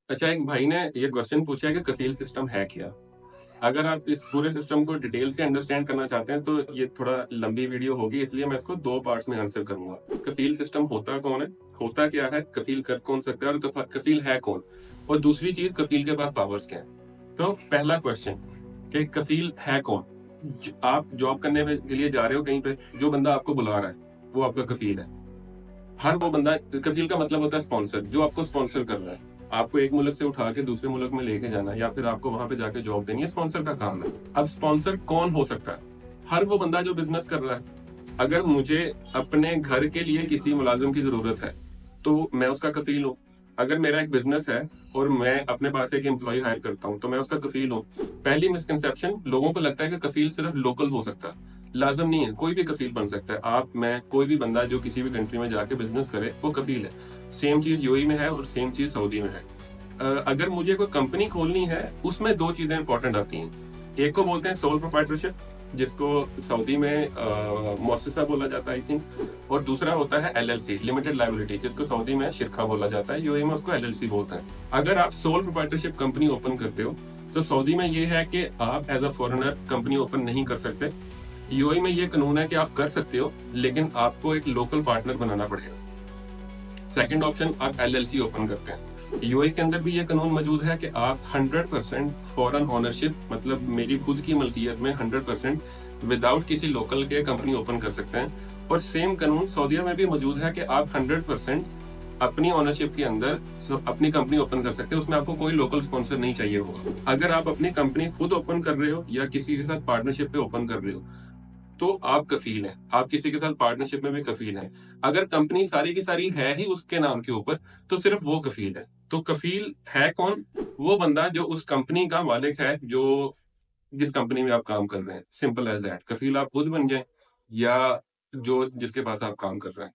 अच्छा, एक भाई ने ये क्वेश्चन पूछा है कि कफ़ील सिस्टम है क्या? अगर आप इस पूरे सिस्टम को डिटेल से अंडरस्टैंड करना चाहते हैं, तो ये थोड़ा लंबी वीडियो होगी, इसलिए मैं इसको 2 पार्ट्स में आंसर करूँगा। कफ़ील सिस्टम होता कौन है? होता क्या है? कफ़ील कर कौन सकता है और कफ़ील है कौन? और दूसरी चीज़, कफ़ील के पास पावर्स क्या हैं? तो पहला क्वेश्चन कि कफ़ील है कौन? आप जॉब करने के लिए जा रहे हो कहीं पे, जो बंदा आपको बुला रहा है, वो आपका कफ़ील है। हर वो बंदा, कफ़ील का मतलब होता है स्पॉन्सर, जो आपको स्पॉन्सर कर रहा है। आपको एक मुल्क से उठा के दूसरे मुल्क में लेके जाना या फिर आपको वहाँ पे जाके जॉब देनी है, स्पॉन्सर का काम है। अब स्पॉन्सर कौन हो सकता है? हर वो बंदा जो बिज़नेस कर रहा है। अगर मुझे अपने घर के लिए किसी मुलाज़िम की ज़रूरत है, तो मैं उसका कफ़ील हूँ। अगर मेरा एक बिज़नेस है और मैं अपने पास एक एम्प्लॉयी हायर करता हूँ, तो मैं उसका कफ़ील हूँ। पहली मिसकंसेप्शन, लोगों को लगता है कि कफ़ील सिर्फ़ लोकल हो सकता है। लाज़िम नहीं है, कोई भी कफ़ील बन सकता है। आप, मैं, कोई भी बंदा जो किसी भी कंट्री में जाके बिज़नेस करे, वो कफ़ील है। सेम चीज़ यूएई में है और सेम चीज़ सऊदी में है। अगर मुझे कोई कंपनी खोलनी है, उसमें 2 चीज़ें इंपॉर्टेंट आती हैं। एक को बोलते हैं सोल प्रोप्राइटरशिप, जिसको सऊदी में मुअस्ससा बोला जाता है आई थिंक, और दूसरा होता है एलएलसी, लिमिटेड लायबिलिटी, जिसको सऊदी में शिरका बोला जाता है, यूएई में उसको एलएलसी बोलते हैं। अगर आप सोल प्रोप्राइटरशिप कंपनी ओपन करते हो, तो सऊदी में ये है कि आप as a foreigner company open नहीं कर सकते। यूएई में ये कानून है कि आप कर सकते हो, लेकिन आपको एक लोकल पार्टनर बनाना पड़ेगा। सेकंड ऑप्शन, आप एलएलसी ओपन करते हैं। यूएई के अंदर भी ये कानून मौजूद है कि आप 100% फॉरेन ओनरशिप, मतलब मेरी खुद की मल्कियत में 100% विदाउट किसी लोकल के कंपनी ओपन कर सकते हैं। और सेम कानून सऊदीया में भी मौजूद है कि आप 100% अपनी ओनरशिप के अंदर अपनी कंपनी ओपन कर सकते हैं, उसमें आपको कोई लोकल स्पॉन्सर नहीं चाहिए होगा। अगर आप अपनी कंपनी खुद ओपन कर रहे हो या किसी के साथ पार्टनरशिप पे ओपन कर रहे हो, तो आप कफ़ील हैं। आप किसी के साथ पार्टनरशिप में भी कफ़ील हैं। अगर कंपनी सारी की सारी है ही उसके नाम के ऊपर, तो सिर्फ़ वो कफ़ील है। तो कफ़ील है कौन? वो बंदा जो उस कंपनी का मालिक है, जो जिस कंपनी में आप काम कर रहे हैं। Simple as that. कफ़ील आप खुद बन जाएँ या जो जिसके पास आप काम कर रहे हैं।